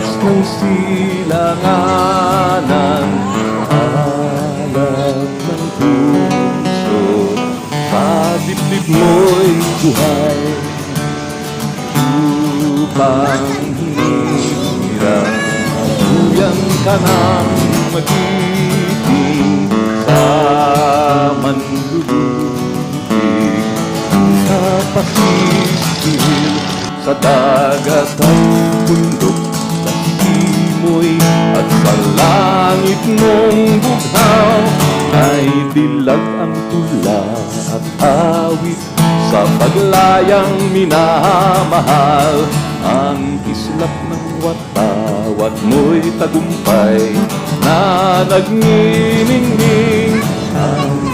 taas ng silanganan, alam ng puso, sa dibdib mo'y buhay. Upang hinirang, tuyan ka ng magiging sa manlulubig, sa pasisihil, sa dagat at bundok, sa simoy at sa langit mong bughaw, ay dilag ang tula at awit sa paglayang minamahal. Ang islap ng watawat mo'y tagumpay na nagniningning. Ang